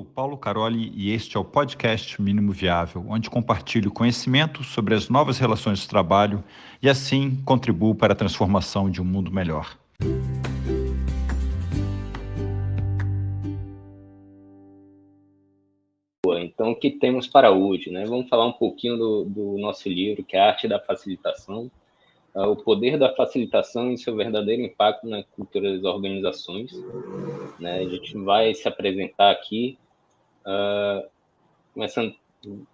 Sou Paulo Caroli e este é o podcast Mínimo Viável, onde compartilho conhecimento sobre as novas relações de trabalho e assim contribuo para a transformação de um mundo melhor. Então, o que temos para hoje, né? Vamos falar um pouquinho do nosso livro, que é a Arte da Facilitação, o poder da facilitação e seu verdadeiro impacto na cultura das organizações. Né? A gente vai se apresentar aqui,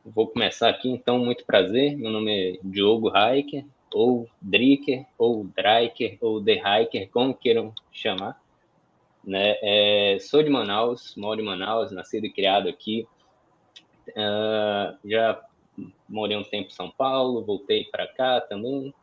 vou começar aqui, então, muito prazer, meu nome é Diogo Heiker, ou Dricker, ou Dreiker, ou The Heiker, como queiram chamar. Né? Sou de Manaus, moro em Manaus, nascido e criado aqui. Já morei um tempo em São Paulo, voltei para cá também.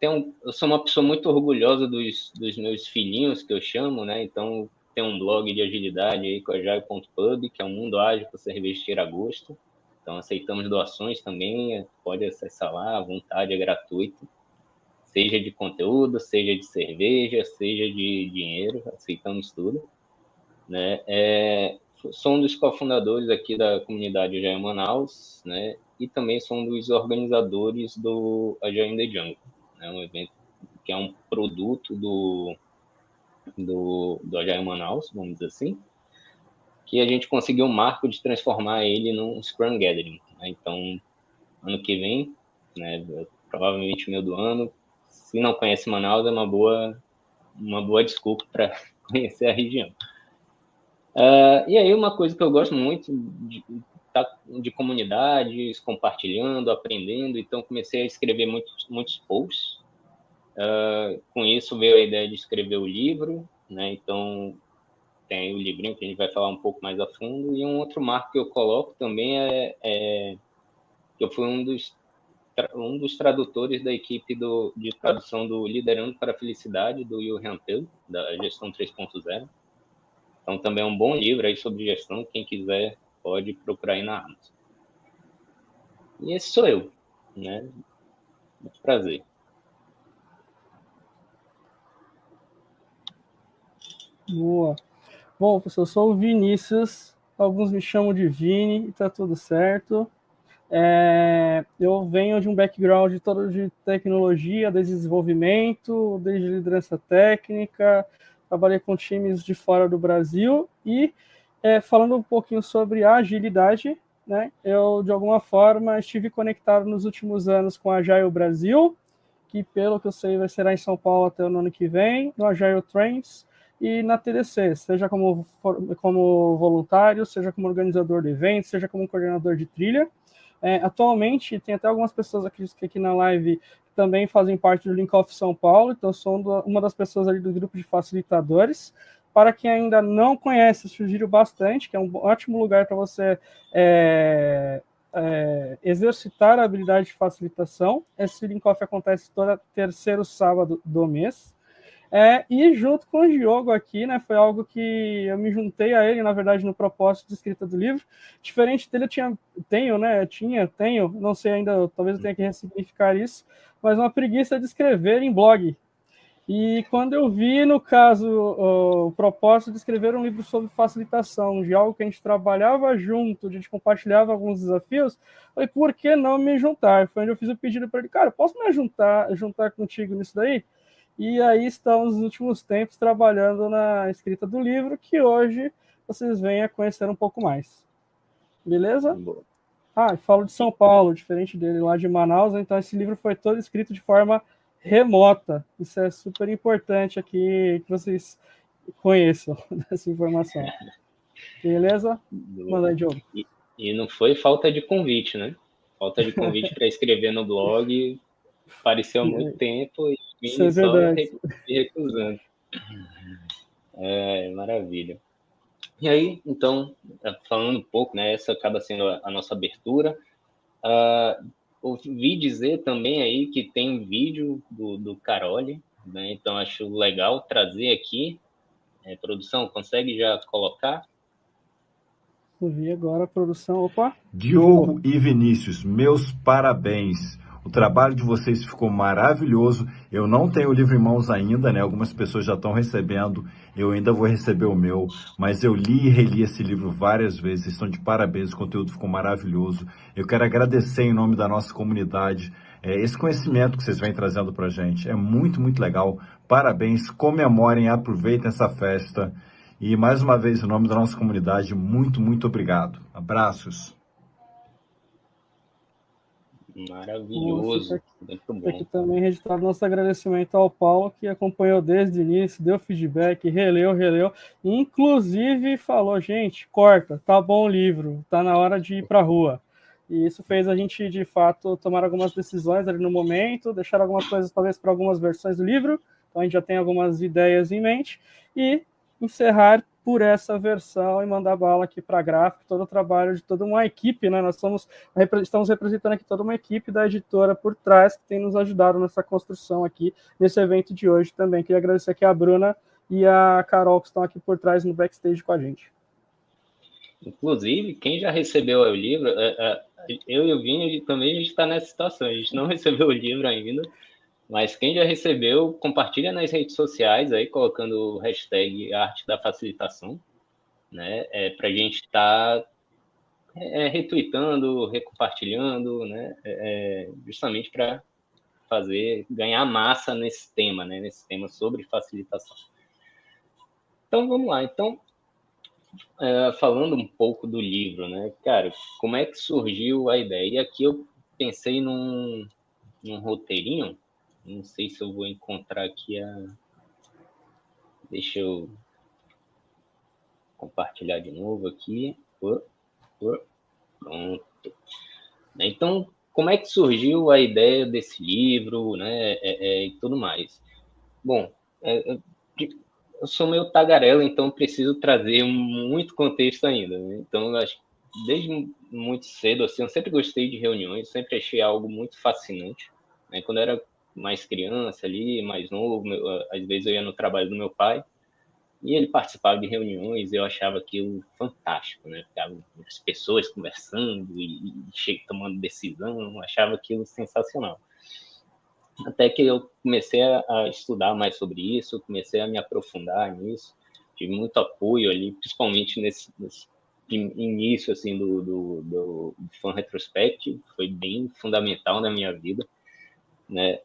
Eu sou uma pessoa muito orgulhosa dos meus filhinhos, que eu chamo, né? Então, tem um blog de agilidade aí com a Agile.pub, que é um mundo ágil para cerveja tirar gosto. Então, aceitamos doações também, pode acessar lá, à vontade, é gratuito. Seja de conteúdo, seja de cerveja, seja de dinheiro, aceitamos tudo. Né? Sou um dos cofundadores aqui da comunidade Agile Manaus, né? E também sou um dos organizadores do Agile in the Jungle, né? Um evento que é um produto do Agile Manaus, vamos dizer assim, que a gente conseguiu um marco de transformar ele num Scrum Gathering. Né? Então, ano que vem, né, provavelmente no meio do ano, se não conhece Manaus, é uma boa desculpa para conhecer a região. E aí uma coisa que eu gosto muito de comunidades, compartilhando, aprendendo, então comecei a escrever muitos posts. Com isso veio a ideia de escrever o livro, né? Então tem o livrinho que a gente vai falar um pouco mais a fundo, e um outro marco que eu coloco também que eu fui um dos tradutores da equipe de tradução do Liderando para a Felicidade, do Johan Pel, da Gestão 3.0. Então, também é um bom livro aí sobre gestão. Quem quiser pode procurar aí na Amazon. E esse sou eu, né? Muito prazer. Boa. Bom, pessoal, eu sou o Vinícius. Alguns me chamam de Vini e tá tudo certo. Eu venho de um background todo de tecnologia, desde desenvolvimento, desde liderança técnica, trabalhei com times de fora do Brasil e falando um pouquinho sobre a agilidade, né? Eu, de alguma forma, estive conectado nos últimos anos com a Agile Brasil, que, pelo que eu sei, vai ser lá em São Paulo até o ano que vem, no Agile Trends e na TDC, seja como voluntário, seja como organizador de eventos, seja como coordenador de trilha. Atualmente, tem até algumas pessoas aqui na live que também fazem parte do Link Off São Paulo, então sou uma das pessoas ali do grupo de facilitadores. Para quem ainda não conhece, sugiro bastante, que é um ótimo lugar para você exercitar a habilidade de facilitação. Esse Link Off acontece todo terceiro sábado do mês. E junto com o Diogo aqui, né, foi algo que eu me juntei a ele, na verdade, no propósito de escrita do livro. Diferente dele, tenho, não sei ainda, talvez eu tenha que ressignificar isso, mas uma preguiça de escrever em blog. E quando eu vi, no caso, o propósito de escrever um livro sobre facilitação, de algo que a gente trabalhava junto, a gente compartilhava alguns desafios, falei, por que não me juntar? Foi onde eu fiz o pedido para ele, cara, posso me juntar contigo nisso daí? E aí estamos nos últimos tempos trabalhando na escrita do livro, que hoje vocês venham a conhecer um pouco mais. Beleza? Falo de São Paulo, diferente dele lá de Manaus, então esse livro foi todo escrito de forma remota. Isso é super importante aqui, que vocês conheçam dessa informação. Beleza? Manda aí, Diogo. E não foi falta de convite, né? Falta de convite para escrever no blog, apareceu há muito tempo e isso é verdade. Só recusando. Maravilha. E aí, então, falando um pouco, né, essa acaba sendo a nossa abertura. Ouvi dizer também aí que tem vídeo do Caroli, né? Então acho legal trazer aqui. Produção, consegue já colocar? Eu vi agora a produção. Opa! Diogo e Vinícius, meus parabéns. O trabalho de vocês ficou maravilhoso. Eu não tenho o livro em mãos ainda, né? Algumas pessoas já estão recebendo, eu ainda vou receber o meu, mas eu li e reli esse livro várias vezes. Vocês estão de parabéns, o conteúdo ficou maravilhoso. Eu quero agradecer em nome da nossa comunidade esse conhecimento que vocês vêm trazendo para a gente. É muito, muito legal. Parabéns, comemorem, aproveitem essa festa. E mais uma vez, em nome da nossa comunidade, muito, muito obrigado. Abraços. Maravilhoso, muito bom. Aqui também registrado nosso agradecimento ao Paulo, que acompanhou desde o início, deu feedback, releu, inclusive falou, gente, corta, tá bom o livro, tá na hora de ir para a rua. E isso fez a gente, de fato, tomar algumas decisões ali no momento, deixar algumas coisas, talvez, para algumas versões do livro, então a gente já tem algumas ideias em mente, e encerrar por essa versão e mandar bala aqui para a gráfica, todo o trabalho de toda uma equipe, né? Nós estamos representando aqui toda uma equipe da editora por trás que tem nos ajudado nessa construção aqui, nesse evento de hoje também. Queria agradecer aqui a Bruna e a Carol que estão aqui por trás no backstage com a gente. Inclusive, quem já recebeu o livro, eu e o Vini também a gente está nessa situação, a gente não recebeu o livro ainda, mas quem já recebeu, compartilha nas redes sociais, aí colocando o hashtag Arte da Facilitação, né? Para a gente estar retweetando, recompartilhando, né? Justamente para ganhar massa nesse tema, né? Nesse tema sobre facilitação. Então, vamos lá. Então, falando um pouco do livro, né? Cara, como é que surgiu a ideia? E aqui eu pensei num roteirinho. Não sei se eu vou encontrar aqui Deixa eu compartilhar de novo aqui. Pronto. Então, como é que surgiu a ideia desse livro, né? E tudo mais. Bom, eu sou meio tagarela, então preciso trazer muito contexto ainda, né? Então, eu acho que desde muito cedo, assim, eu sempre gostei de reuniões, sempre achei algo muito fascinante, né? Quando eu era mais criança ali, mais novo, às vezes eu ia no trabalho do meu pai e ele participava de reuniões e eu achava aquilo fantástico, né? Ficavam as pessoas conversando e tomando decisão, eu achava aquilo sensacional. Até que eu comecei a estudar mais sobre isso, comecei a me aprofundar nisso, tive muito apoio ali, principalmente nesse início assim do Fan Retrospect, foi bem fundamental na minha vida, né?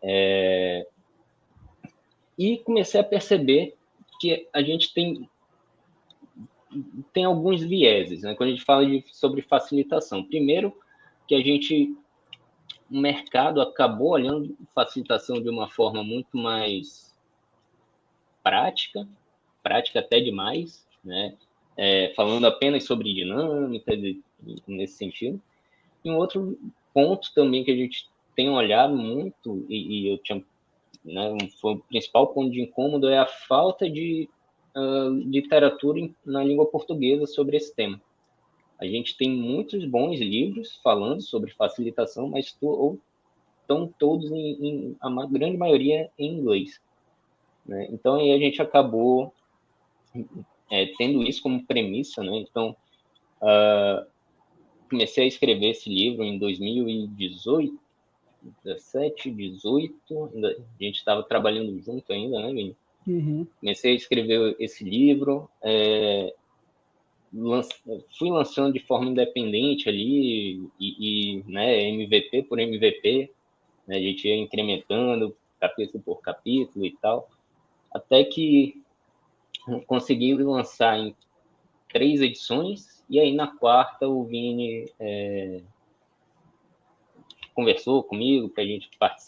E comecei a perceber que a gente tem alguns vieses, né? Quando a gente fala sobre facilitação. Primeiro, que o mercado acabou olhando facilitação de uma forma muito mais prática até demais, né? Falando apenas sobre dinâmica, nesse sentido. E um outro ponto também que a gente tem olhado muito, e eu tinha, né, foi o principal ponto de incômodo, é a falta de literatura na língua portuguesa sobre esse tema. A gente tem muitos bons livros falando sobre facilitação, mas estão todos a grande maioria em inglês, né? Então aí a gente acabou tendo isso como premissa, né? Então comecei a escrever esse livro em 2018, 17, 18, a gente estava trabalhando junto ainda, né, Vini? Uhum. Comecei a escrever esse livro, fui lançando de forma independente ali, né, MVP por MVP, né, a gente ia incrementando capítulo por capítulo e tal, até que consegui lançar em 3 edições, e aí na quarta o Vini conversou comigo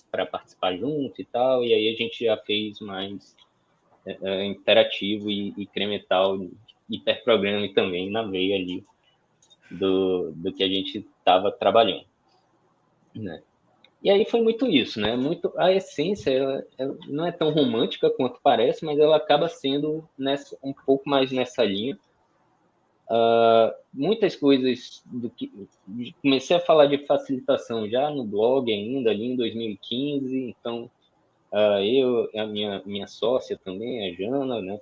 para participar junto e tal, e aí a gente já fez mais interativo e incremental, hiperprograma também na veia ali do que a gente estava trabalhando, né? E aí foi muito isso, né? A essência ela não é tão romântica quanto parece, mas ela acaba sendo um pouco mais nessa linha. Muitas coisas comecei a falar de facilitação já no blog ainda ali em 2015, então eu e a minha sócia também, a Jana, né,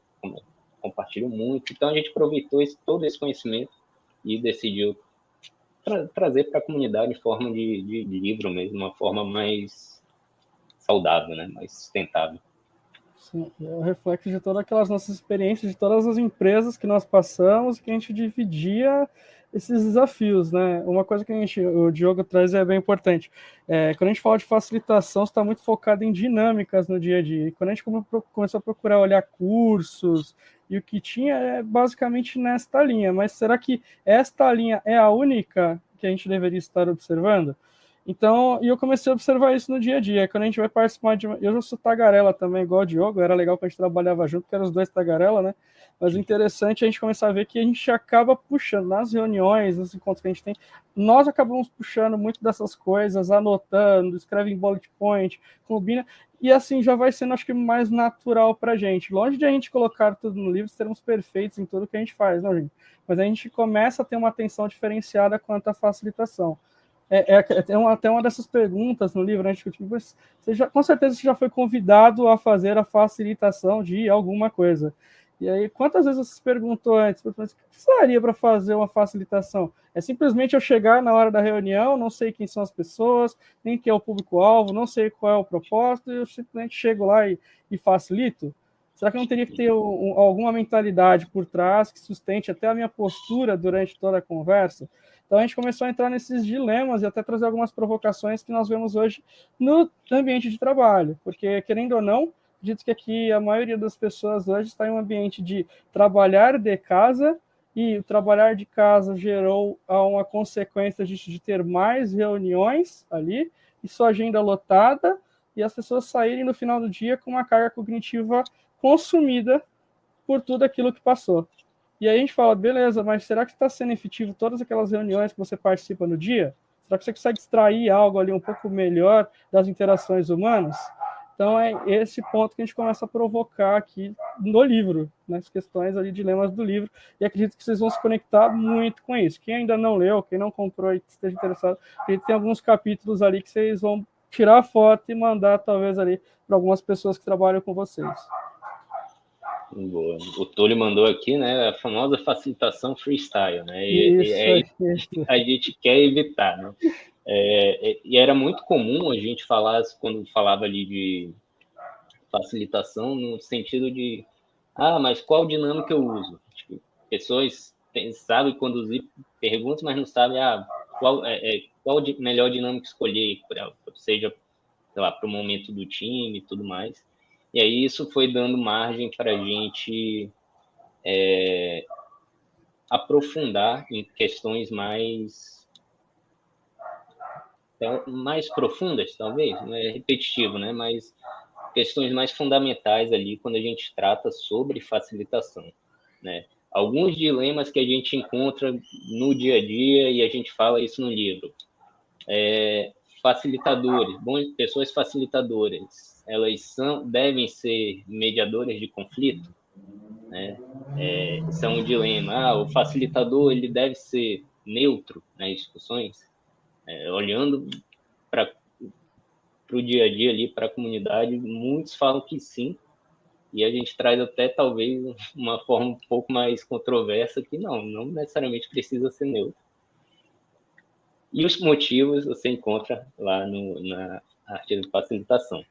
compartilham muito, então a gente aproveitou todo esse conhecimento e decidiu trazer para a comunidade em forma de livro mesmo, uma forma mais saudável, né? Mais sustentável. Sim, é o reflexo de todas aquelas nossas experiências, de todas as empresas que nós passamos, que a gente dividia esses desafios, né? Uma coisa que o Diogo traz é bem importante. Quando a gente fala de facilitação, está muito focado em dinâmicas no dia a dia. E quando a gente começou a procurar olhar cursos e o que tinha, é basicamente nesta linha. Mas será que esta linha é a única que a gente deveria estar observando? Então, e eu comecei a observar isso no dia a dia. Quando a gente vai participar de... Eu já sou tagarela também, igual o Diogo. Era legal que a gente trabalhava junto, porque eram os dois tagarela, né? Mas o interessante é a gente começar a ver que a gente acaba puxando nas reuniões, nos encontros que a gente tem, nós acabamos puxando muito dessas coisas, anotando, escreve em bullet point, combina, e assim já vai sendo, acho que, mais natural para a gente. Longe de a gente colocar tudo no livro, sermos perfeitos em tudo que a gente faz, não, gente? Mas a gente começa a ter uma atenção diferenciada quanto à facilitação. Até uma dessas perguntas no livro, né, tipo, com certeza você já foi convidado a fazer a facilitação de alguma coisa. E aí, quantas vezes você se perguntou antes, o que precisaria para fazer uma facilitação? É simplesmente eu chegar na hora da reunião, não sei quem são as pessoas, nem quem é o público-alvo, não sei qual é o propósito, e eu simplesmente chego lá e facilito? Será que eu não teria que ter alguma mentalidade por trás que sustente até a minha postura durante toda a conversa? Então a gente começou a entrar nesses dilemas e até trazer algumas provocações que nós vemos hoje no ambiente de trabalho, porque, querendo ou não, acredito que aqui a maioria das pessoas hoje está em um ambiente de trabalhar de casa, e o trabalhar de casa gerou uma consequência de ter mais reuniões ali, e sua agenda lotada, e as pessoas saírem no final do dia com uma carga cognitiva consumida por tudo aquilo que passou. E aí a gente fala, beleza, mas será que está sendo efetivo todas aquelas reuniões que você participa no dia? Será que você consegue extrair algo ali um pouco melhor das interações humanas? Então é esse ponto que a gente começa a provocar aqui no livro, nas questões ali, dilemas do livro, e acredito que vocês vão se conectar muito com isso. Quem ainda não leu, quem não comprou e esteja interessado, a gente tem alguns capítulos ali que vocês vão tirar foto e mandar talvez ali para algumas pessoas que trabalham com vocês. Boa. O Túlio mandou aqui, né, a famosa facilitação freestyle, né? Isso. A gente quer evitar, né? E era muito comum a gente falar, quando falava ali de facilitação, no sentido de, mas qual dinâmica eu uso? Tipo, pessoas sabem conduzir perguntas, mas não sabem qual melhor dinâmica escolher, seja, sei lá, para o momento do time e tudo mais. E aí isso foi dando margem para a gente aprofundar em questões mais profundas, talvez, não é repetitivo, né? Mas questões mais fundamentais ali quando a gente trata sobre facilitação, né? Alguns dilemas que a gente encontra no dia a dia e a gente fala isso no livro. Facilitadores, pessoas facilitadoras, elas devem ser mediadoras de conflito, né? Isso é um dilema. O facilitador ele deve ser neutro nas discussões, olhando para o dia a dia ali, para a comunidade. Muitos falam que sim, e a gente traz até talvez uma forma um pouco mais controversa que não necessariamente precisa ser neutro. E os motivos você encontra lá na arte de facilitação.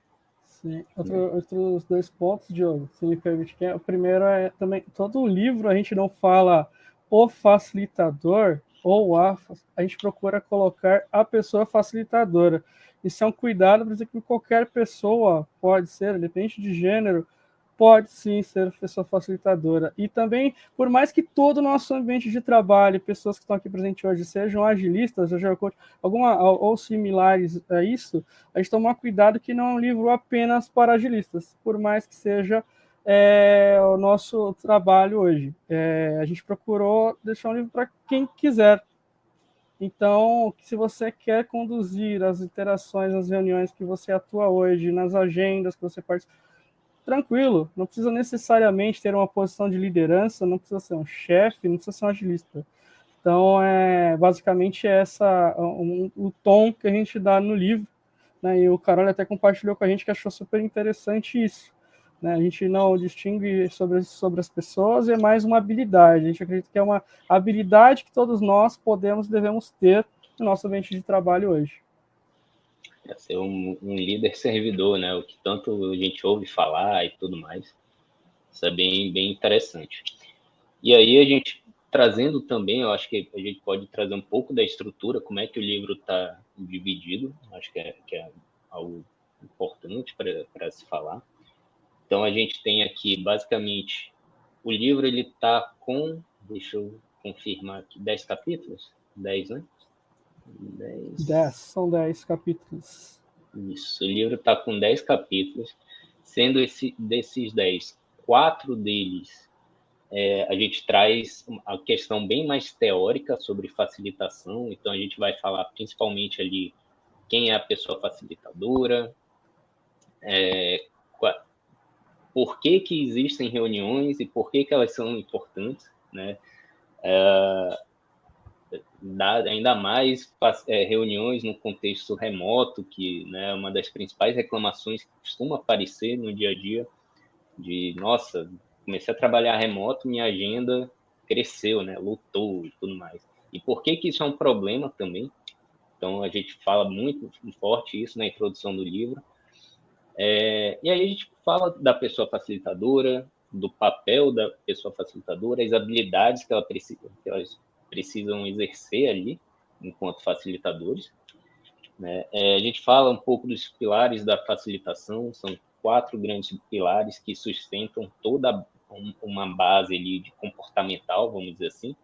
Sim. Outros dois pontos, Diogo, se me permite. O primeiro é também, todo o livro a gente não fala o facilitador ou a gente procura colocar a pessoa facilitadora. Isso é um cuidado, por exemplo, que qualquer pessoa pode ser, independente de gênero, pode sim ser pessoa facilitadora. E também, por mais que todo o nosso ambiente de trabalho, pessoas que estão aqui presentes hoje, sejam agilistas, ou similares a isso, a gente tomar cuidado que não é um livro apenas para agilistas, por mais que seja o nosso trabalho hoje. A gente procurou deixar um livro para quem quiser. Então, se você quer conduzir as interações, as reuniões que você atua hoje, nas agendas que você participa, tranquilo, não precisa necessariamente ter uma posição de liderança, não precisa ser um chefe, não precisa ser um agilista. Então, basicamente o tom que a gente dá no livro, né? E o Carol até compartilhou com a gente que achou super interessante isso, né? A gente não distingue sobre as pessoas, é mais uma habilidade. A gente acredita que é uma habilidade que todos nós podemos e devemos ter no nosso ambiente de trabalho hoje. É ser um líder servidor, né? O que tanto a gente ouve falar e tudo mais. Isso é bem, bem interessante. E aí a gente trazendo também, eu acho que a gente pode trazer um pouco da estrutura, como é que o livro está dividido, acho que é algo importante para se falar. Então a gente tem aqui, basicamente, o livro ele está com, deixa eu confirmar aqui, 10 capítulos? 10, né? 10, são 10 capítulos. Isso, o livro está com 10 capítulos, sendo desses 10, 4 deles a gente traz a questão bem mais teórica sobre facilitação, então a gente vai falar principalmente ali quem é a pessoa facilitadora, por que existem reuniões e por que elas são importantes, né? Ainda mais reuniões no contexto remoto, que, né, é uma das principais reclamações que costuma aparecer no dia a dia, de, nossa, comecei a trabalhar remoto, minha agenda cresceu, né, lutou e tudo mais. E por que isso é um problema também? Então, a gente fala muito forte isso na introdução do livro. E aí a gente fala da pessoa facilitadora, do papel da pessoa facilitadora, as habilidades que elas precisam exercer ali, enquanto facilitadores. Né? A gente fala um pouco dos pilares da facilitação, são 4 grandes pilares que sustentam toda uma base ali de comportamental, vamos dizer assim.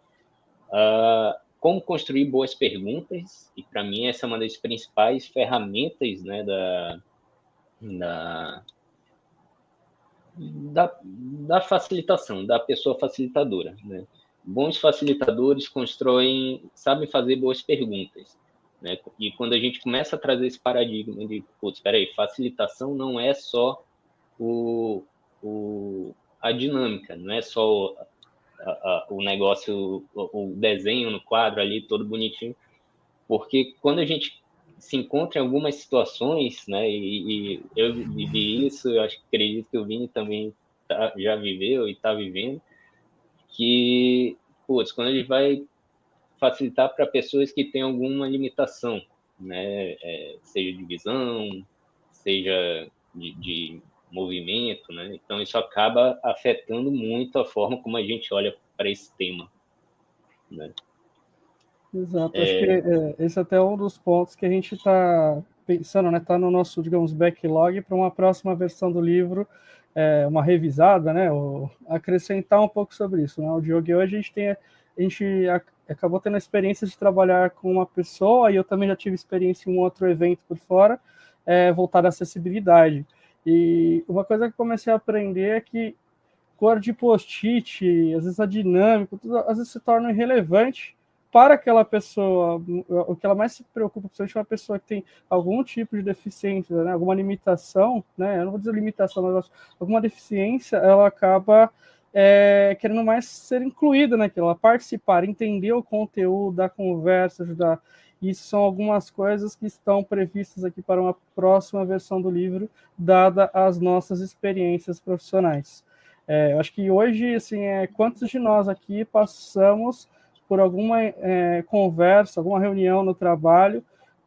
Como construir boas perguntas, e para mim essa é uma das principais ferramentas, né, da facilitação, da pessoa facilitadora. Né? Bons facilitadores sabem fazer boas perguntas. Né? E quando a gente começa a trazer esse paradigma de, espera aí, facilitação não é só a dinâmica, não é só o negócio, o desenho no quadro ali, todo bonitinho, porque quando a gente se encontra em algumas situações, né, e eu vivi isso, eu acredito que o Vini também já viveu e está vivendo, que, quando a gente vai facilitar para pessoas que têm alguma limitação, né, seja de visão, seja de movimento, né, então isso acaba afetando muito a forma como a gente olha para esse tema, né. Exato, acho que esse até é um dos pontos que a gente está pensando, né? Está no nosso, digamos, backlog para uma próxima versão do livro, uma revisada, né? Ou acrescentar um pouco sobre isso, né? O Diogo e hoje a gente acabou tendo a experiência de trabalhar com uma pessoa, e eu também já tive experiência em um outro evento por fora, voltado à acessibilidade. E uma coisa que eu comecei a aprender é que cor de post-it, às vezes a dinâmica, tudo, às vezes se torna irrelevante para aquela pessoa. O que ela mais se preocupa, principalmente uma pessoa que tem algum tipo de deficiência, né, alguma limitação, né, eu não vou dizer limitação, mas alguma deficiência, ela acaba querendo mais ser incluída naquilo, ela participar, entender o conteúdo da conversa, ajudar. Isso são algumas coisas que estão previstas aqui para uma próxima versão do livro, dada as nossas experiências profissionais. Eu acho que hoje, assim, quantos de nós aqui passamos por alguma conversa, alguma reunião no trabalho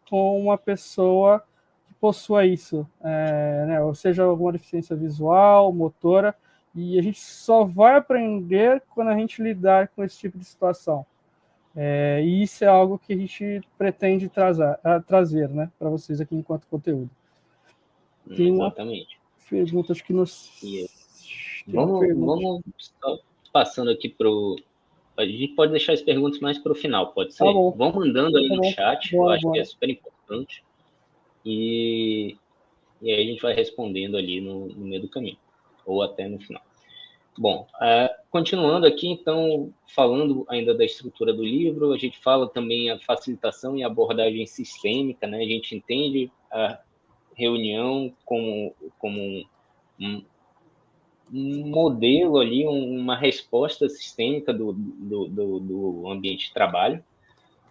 com uma pessoa que possua isso, né? Ou seja, alguma deficiência visual, motora, e a gente só vai aprender quando a gente lidar com esse tipo de situação. E isso é algo que a gente pretende trazer, né, para vocês aqui enquanto conteúdo. Tem Exatamente. Uma pergunta, acho que nos... Vamos passando aqui para o... A gente pode deixar as perguntas mais para o final, pode ser? Tá bom. Vão mandando aí no chat, eu acho que é super importante. E aí a gente vai respondendo ali no meio do caminho, ou até no final. Bom, continuando aqui, então, falando ainda da estrutura do livro, a gente fala também a facilitação e abordagem sistêmica, né? A gente entende a reunião como um modelo ali, uma resposta sistêmica do ambiente de trabalho,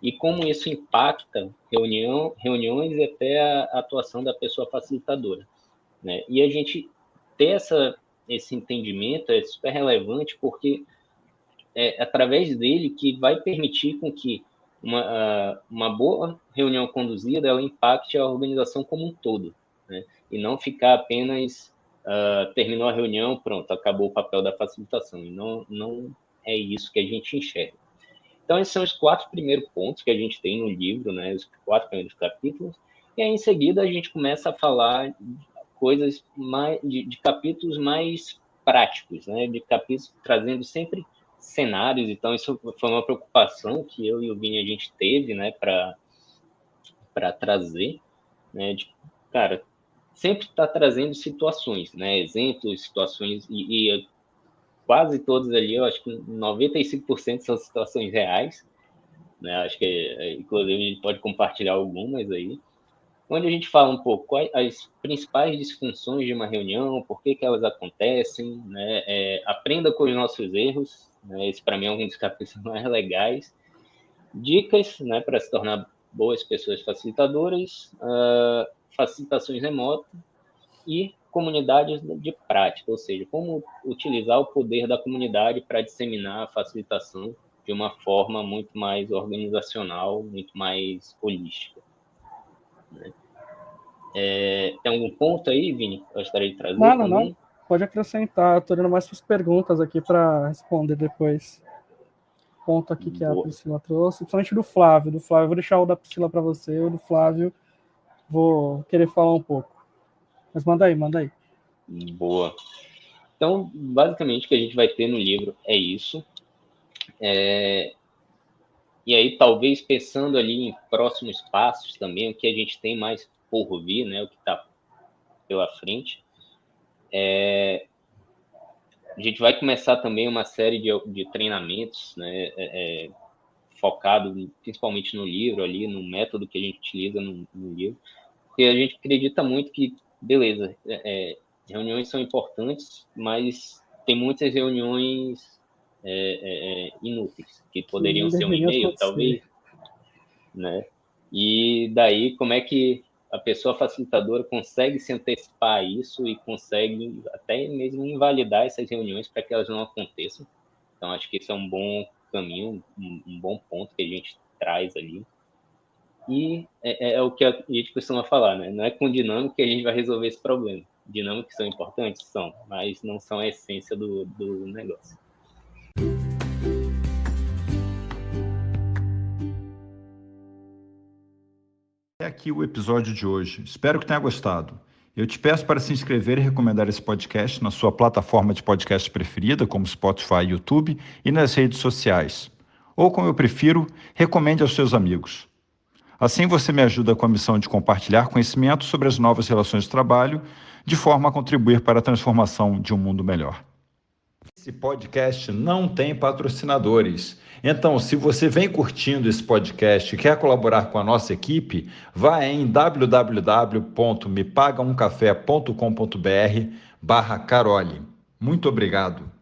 e como isso impacta reuniões e até a atuação da pessoa facilitadora. Né? E a gente ter esse entendimento é super relevante, porque é através dele que vai permitir com que uma boa reunião conduzida ela impacte a organização como um todo, né? E não ficar apenas terminou a reunião, pronto, acabou o papel da facilitação. E não é isso que a gente enxerga. Então, esses são os 4 primeiros pontos que a gente tem no livro, né? Os 4 primeiros capítulos. E aí, em seguida, a gente começa a falar de coisas mais, de capítulos mais práticos, né? De capítulos trazendo sempre cenários. Então, isso foi uma preocupação que eu e o Vini a gente teve, né? Para trazer, né? Cara, sempre está trazendo situações, né? Exemplos, situações, e quase todos ali, eu acho que 95% são situações reais, né? Acho que, inclusive, a gente pode compartilhar algumas aí, onde a gente fala um pouco quais as principais disfunções de uma reunião, por que elas acontecem, né? Aprenda com os nossos erros, né? Esse, para mim, é um dos capítulos mais legais. Dicas, né, para se tornar boas pessoas facilitadoras, facilitações remotas e comunidades de prática, ou seja, como utilizar o poder da comunidade para disseminar a facilitação de uma forma muito mais organizacional, muito mais holística, né? Tem algum ponto aí, Vini, que eu gostaria de trazer também? Não. Pode acrescentar. Estou olhando mais para as perguntas aqui para responder depois. Ponto aqui que a Priscila trouxe, principalmente do Flávio. Eu vou deixar o da Priscila para você, o do Flávio vou querer falar um pouco. Mas manda aí. Boa. Então, basicamente, o que a gente vai ter no livro é isso. E aí, talvez pensando ali em próximos passos também, o que a gente tem mais por vir, né? O que está pela frente. A gente vai começar também uma série de treinamentos, né? Focado principalmente no livro, ali, no método que a gente utiliza no livro. Porque a gente acredita muito que, beleza, reuniões são importantes, mas tem muitas reuniões inúteis, que poderiam ser um e-mail, talvez, né? E daí, como é que a pessoa facilitadora consegue se antecipar a isso e consegue até mesmo invalidar essas reuniões para que elas não aconteçam? Então, acho que esse é um bom caminho, um bom ponto que a gente traz ali. E é o que a gente costuma falar, né? Não é com dinâmica que a gente vai resolver esse problema. Dinâmicas são importantes? São, mas não são a essência do negócio. É aqui o episódio de hoje. Espero que tenha gostado. Eu te peço para se inscrever e recomendar esse podcast na sua plataforma de podcast preferida, como Spotify, YouTube, e nas redes sociais. Ou, como eu prefiro, recomende aos seus amigos. Assim você me ajuda com a missão de compartilhar conhecimento sobre as novas relações de trabalho, de forma a contribuir para a transformação de um mundo melhor. Esse podcast não tem patrocinadores. Então, se você vem curtindo esse podcast e quer colaborar com a nossa equipe, vá em www.mepagaumcafé.com.br/Carole. Muito obrigado.